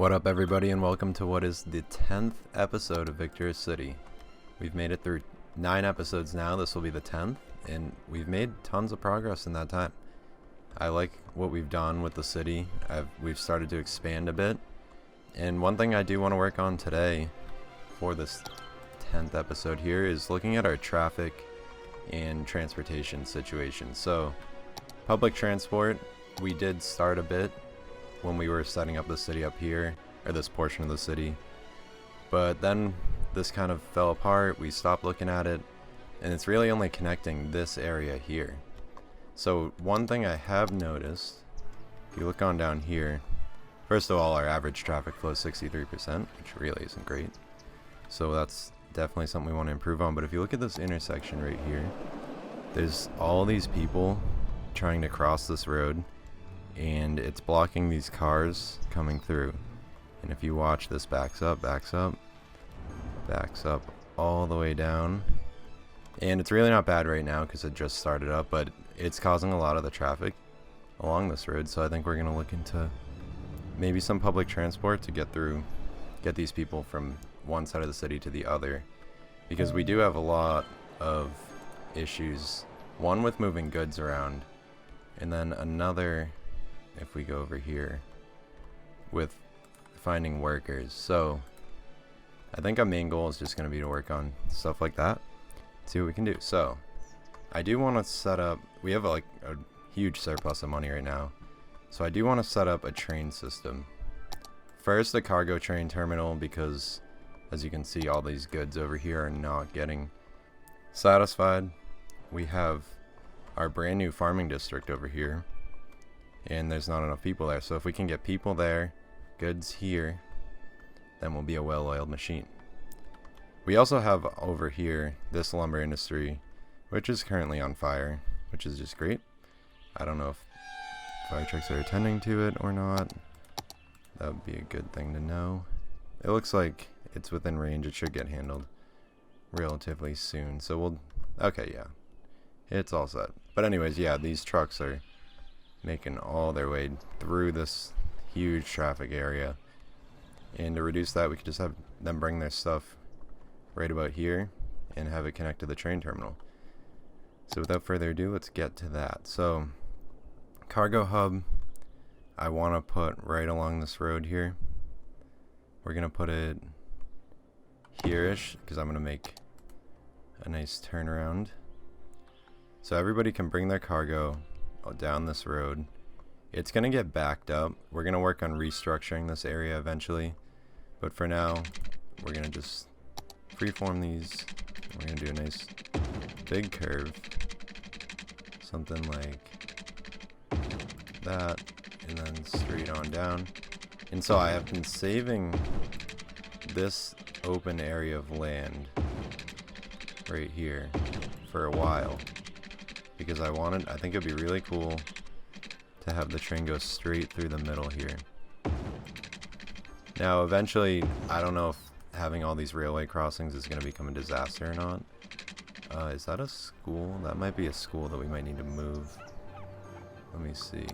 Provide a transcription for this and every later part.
What up, everybody, and welcome to what is the 10th episode of Victorus City. We've made it through 9 episodes now. This will be the 10th, and we've made tons of progress in that time. I like what we've done with the city. We've started to expand a bit, and one thing I do want to work on today for this 10th episode here is looking at our traffic and transportation situation. So, public transport, we did start a bit when we were setting up the city up here, or this portion of the city, but then this kind of fell apart. We stopped looking at it, and it's really only connecting this area here. So one thing I have noticed, if you look on down here, first of all, our average traffic flow is 63%, which really isn't great, so that's definitely something we want to improve on. But if you look at this intersection right here, there's all these people trying to cross this road, and it's blocking these cars coming through. And if you watch, this backs up all the way down, and it's really not bad right now because it just started up, but it's causing a lot of the traffic along this road. So I think we're going to look into maybe some public transport to get these people from one side of the city to the other, because we do have a lot of issues, one with moving goods around, and then another, if we go over here, with finding workers. So I think our main goal is just going to be to work on stuff like that, see what we can do. So I do want to set up, we have like a huge surplus of money right now, so I do want to set up a train system. First, a cargo train terminal, because as you can see, all these goods over here are not getting satisfied. We have our brand new farming district over here, and there's not enough people there. So if we can get people there, goods here, then we'll be a well-oiled machine. We also have over here this lumber industry, which is currently on fire, which is just great. I don't know if fire trucks are attending to it or not. That would be a good thing to know. It looks like it's within range. It should get handled relatively soon. So we'll, okay, yeah, it's all set. But anyways, yeah, these trucks are making all their way through this huge traffic area, and to reduce that, we could just have them bring their stuff right about here and have it connect to the train terminal. So without further ado, let's get to that. So cargo hub, I want to put right along this road here. We're gonna put it here-ish because I'm gonna make a nice turnaround, so everybody can bring their cargo down this road. It's gonna get backed up. We're gonna work on restructuring this area eventually, but for now we're gonna just freeform these. We're gonna do a nice big curve, something like that, and then straight on down. And so I have been saving this open area of land right here for a while, because I think it'd be really cool to have the train go straight through the middle here. Now eventually, I don't know if having all these railway crossings is going to become a disaster or not. Is that a school? That might be a school that we might need to move. Let me see.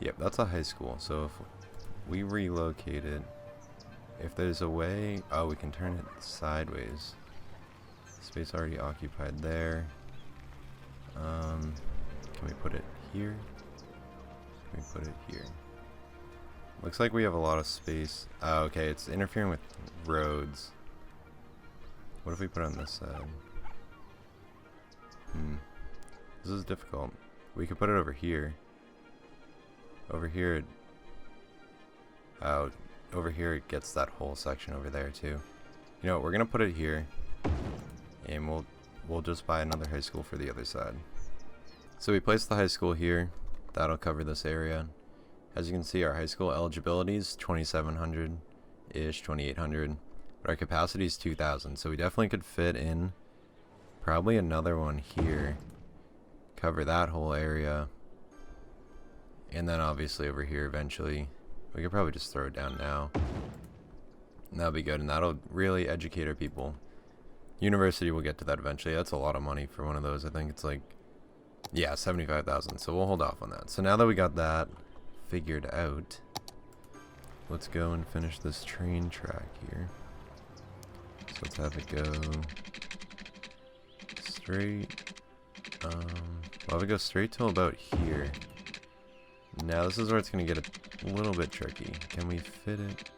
Yep, that's a high school. So if we relocate it, if there's a way, oh, we can turn it sideways. Space already occupied there. Can we put it here? Can we put it here? Looks like we have a lot of space. Oh, okay, it's interfering with roads. What if we put it on this side? This is difficult. We could put it over here. Over here, over here it gets that whole section over there too. You know what, we're gonna put it here, and we'll just buy another high school for the other side. So we placed the high school here. That'll cover this area. As you can see, our high school eligibility is 2,700-ish, 2,800, but our capacity is 2,000, so we definitely could fit in probably another one here, cover that whole area, and then obviously over here eventually. We could probably just throw it down now. And that'll be good, and that'll really educate our people. University will get to that eventually. That's a lot of money for one of those. I think it's like, yeah, 75,000, so we'll hold off on that. So now that we got that figured out, let's go and finish this train track here. So let's have it go straight. Well, we go straight till about here. Now this is where it's gonna get a little bit tricky. Can we fit it?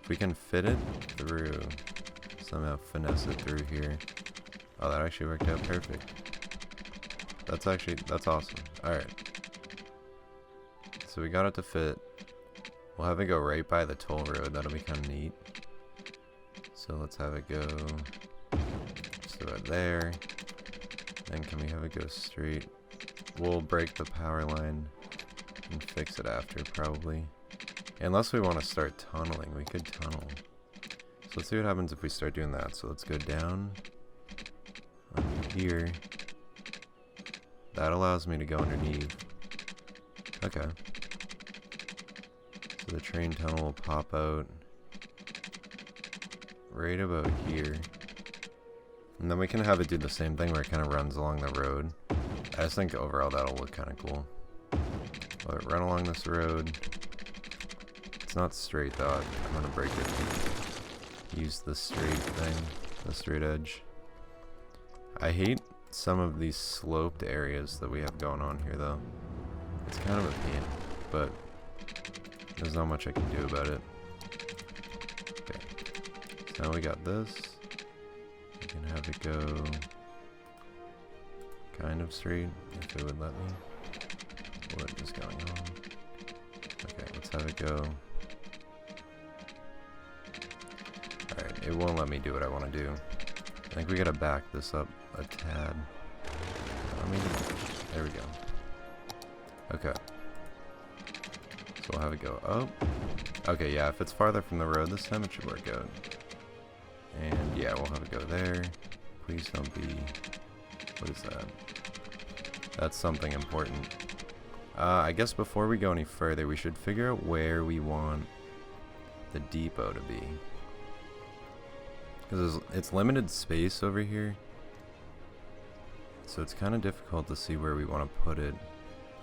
If we can fit it through, somehow finesse it through here. Oh, that actually worked out perfect. That's awesome. Alright. So we got it to fit. We'll have it go right by the toll road. That'll be kind of neat. So let's have it go just about there. And can we have it go straight? We'll break the power line and fix it after, probably. Unless we want to start tunneling, we could tunnel. So let's see what happens if we start doing that. So let's go down under here. That allows me to go underneath. Okay. So the train tunnel will pop out right about here. And then we can have it do the same thing where it kind of runs along the road. I just think overall that'll look kind of cool. But run along this road. It's not straight though. I'm gonna break it. Use the straight thing, the straight edge. I hate some of these sloped areas that we have going on here though. It's kind of a pain, but there's not much I can do about it. Okay, so now we got this. We can have it go kind of straight, if it would let me. What is going on? Okay, let's have it go. Alright, it won't let me do what I want to do. I think we gotta back this up a tad. There we go. Okay. So we'll have it go up. Okay, yeah, if it's farther from the road this time, it should work out. And yeah, we'll have it go there. Please don't be... What is that? That's something important. I guess before we go any further, we should figure out where we want the depot to be. Because it's limited space over here. So it's kind of difficult to see where we want to put it.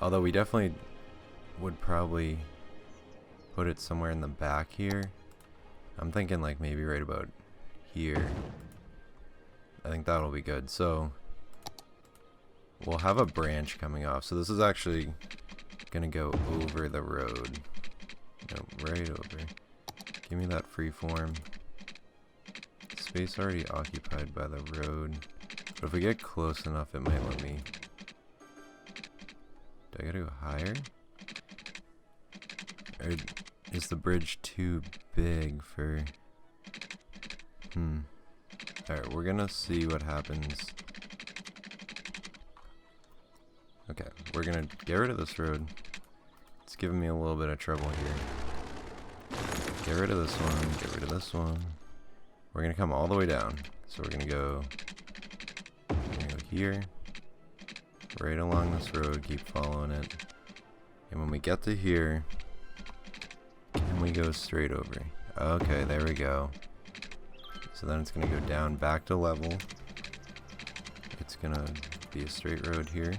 Although we definitely would probably put it somewhere in the back here. I'm thinking like maybe right about here. I think that'll be good. So we'll have a branch coming off. So this is actually gonna go over the road. No, right over. Give me that free form. Space already occupied by the road. But if we get close enough, it might let me. Do I gotta go higher? Or is the bridge too big for... Alright, we're gonna see what happens. Okay, we're gonna get rid of this road. It's giving me a little bit of trouble here. Get rid of this one, get rid of this one. We're gonna come all the way down. So we're gonna go here, right along this road, keep following it. And when we get to here, can we go straight over? Okay, there we go. So then it's gonna go down back to level. It's gonna be a straight road here.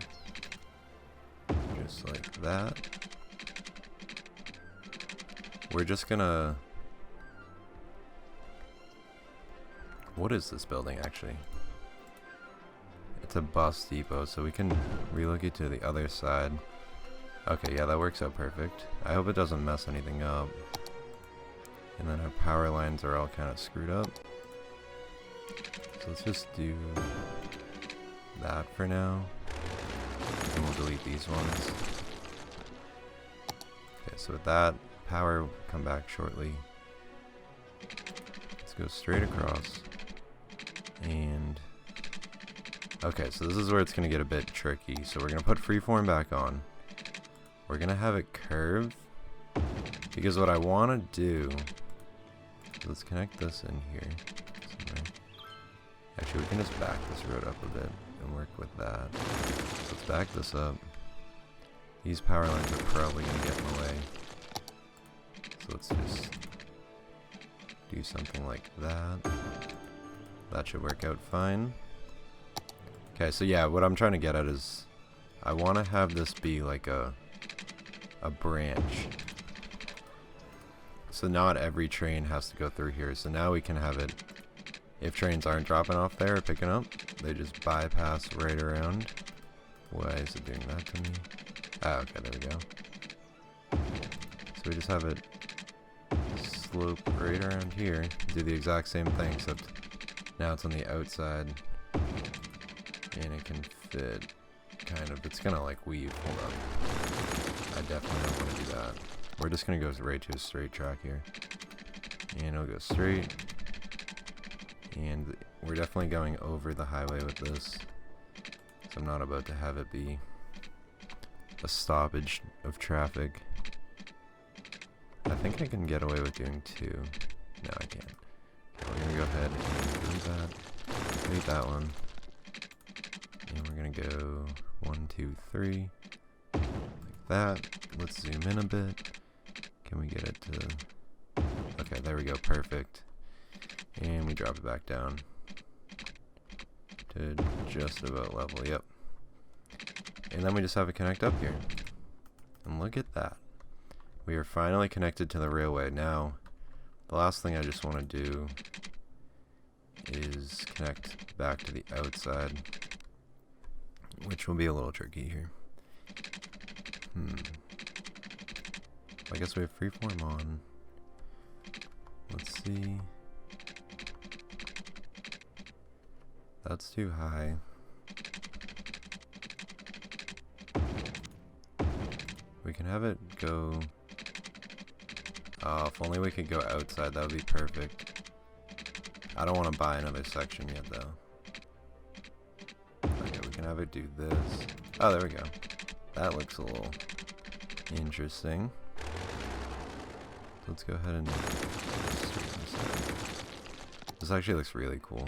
Just like that. We're just gonna... What is this building actually? It's a bus depot, so we can relocate to the other side. Okay, yeah, that works out perfect. I hope it doesn't mess anything up. And then our power lines are all kind of screwed up. So let's just do that for now. And we'll delete these ones. Okay, so with that, power will come back shortly. Let's go straight across. And... Okay, so this is where it's going to get a bit tricky. So we're going to put freeform back on. We're going to have it curve. Because what I want to do... Let's connect this in here. Somewhere. Actually, we can just back this road up a bit and work with that. So let's back this up. These power lines are probably going to get in the way. So let's just do something like that. That should work out fine. Okay, so yeah, what I'm trying to get at is I want to have this be like a branch. So not every train has to go through here. So now we can have it, if trains aren't dropping off there or picking up, they just bypass right around. Why is it doing that to me? Ah, okay, there we go. So we just have it slope right around here, do the exact same thing, except now it's on the outside, and it can fit, kind of, it's gonna like weave. Hold on, I definitely don't want to do that. We're just gonna go right to a straight track here, and it'll go straight, and we're definitely going over the highway with this, so I'm not about to have it be a stoppage of traffic. I think I can get away with doing 2. No, I can't. Okay, we're gonna go ahead and delete that one. And we're gonna go 1, 2, 3. Like that. Let's zoom in a bit. Can we get it to... Okay, there we go. Perfect. And we drop it back down to just about level. Yep. And then we just have it connect up here. And look at that. We are finally connected to the railway. Now, the last thing I just want to do is connect back to the outside, which will be a little tricky here. I guess we have freeform on. Let's see. That's too high. We can have it go... if only we could go outside, that would be perfect. I don't want to buy another section yet, though. Okay, we can have it do this. Oh, there we go. That looks a little interesting. Let's go ahead and... This actually looks really cool.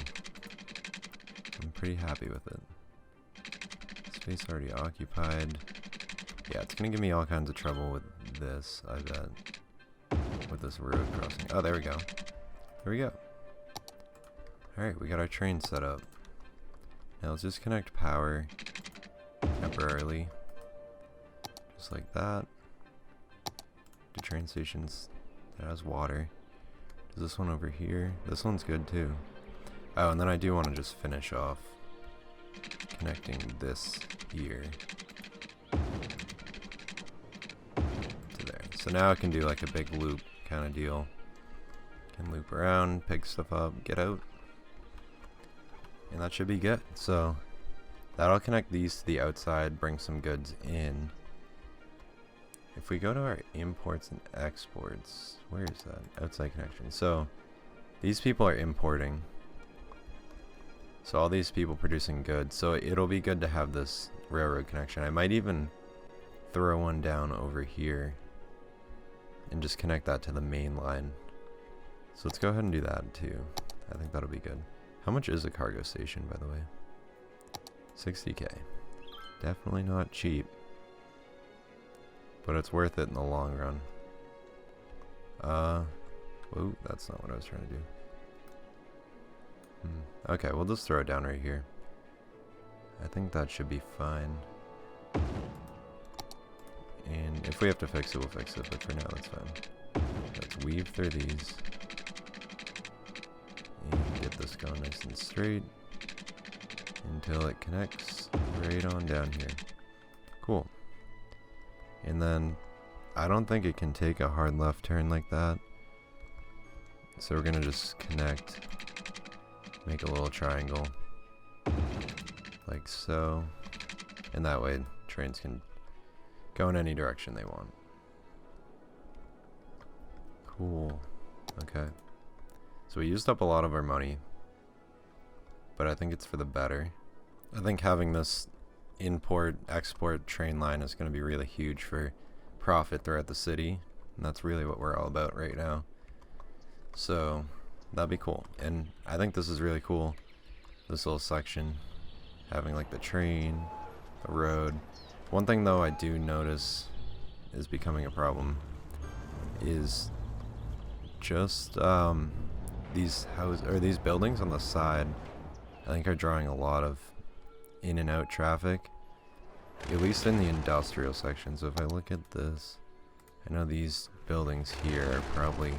I'm pretty happy with it. Space already occupied. Yeah, it's gonna give me all kinds of trouble with this, I bet. With this road crossing. Oh, there we go. There we go. Alright, we got our train set up. Now let's just connect power temporarily. Just like that. Do train stations that has water. Does this one over here? This one's good too. Oh, and then I do want to just finish off connecting this here. So now I can do like a big loop kind of deal. Can loop around, pick stuff up, get out. And that should be good. So that'll connect these to the outside, bring some goods in. If we go to our imports and exports, where is that? Outside connection. So these people are importing. So all these people producing goods. So it'll be good to have this railroad connection. I might even throw one down over here and just connect that to the main line. So let's go ahead and do that too. I think that'll be good. How much is a cargo station, by the way? 60k. Definitely not cheap, but it's worth it in the long run. Whoa, that's not what I was trying to do. Okay, we'll just throw it down right here. I think that should be fine. And if we have to fix it, we'll fix it, but for now, that's fine. Let's weave through these. And get this going nice and straight until it connects right on down here. Cool. And then, I don't think it can take a hard left turn like that. So we're gonna just connect, make a little triangle, like so. And that way, trains can go in any direction they want. Cool. Okay. So we used up a lot of our money, but I think it's for the better. I think having this import-export train line is going to be really huge for profit throughout the city, and that's really what we're all about right now. So that'd be cool. And I think this is really cool, this little section, having like the train, the road. One thing though I do notice is becoming a problem is just these these buildings on the side, I think, are drawing a lot of in and out traffic, at least in the industrial section. So if I look at this, I know these buildings here are probably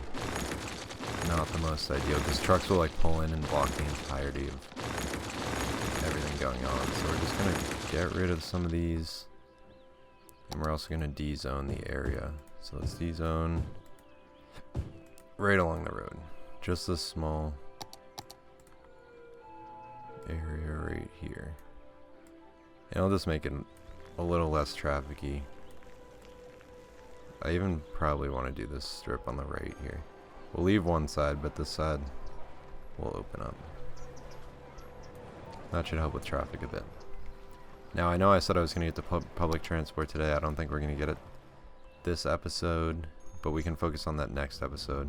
not the most ideal because trucks will like pull in and block the entirety of everything going on. So we're just gonna get rid of some of these, and we're also gonna D-zone the area. So let's D-zone right along the road, just this small area right here, and I'll just make it a little less trafficy. I even probably want to do this strip on the right here. We'll leave one side, but this side will open up. That should help with traffic a bit. Now, I know I said I was going to get to public transport today. I don't think we're going to get it this episode, but we can focus on that next episode.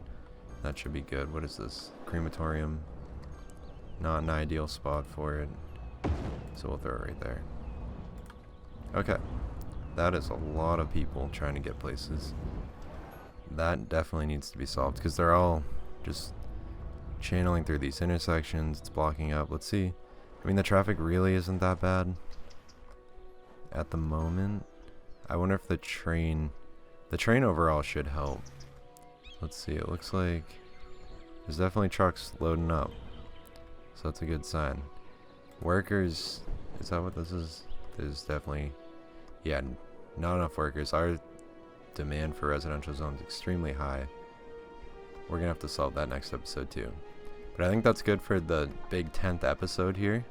That should be good. What is this? Crematorium. Not an ideal spot for it, so we'll throw it right there. Okay. That is a lot of people trying to get places. That definitely needs to be solved because they're all just channeling through these intersections. It's blocking up. Let's see. I mean, the traffic really isn't that bad at the moment. I wonder if the train overall should help. Let's see. It looks like there's definitely trucks loading up, so that's a good sign. Workers, is that what this is? There's definitely, yeah, not enough workers. Our demand for residential zones is extremely high. We're gonna have to solve that next episode too. But I think that's good for the big 10th episode here.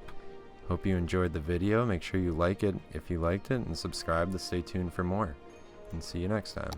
Hope you enjoyed the video. Make sure you like it if you liked it, and subscribe to stay tuned for more. And see you next time.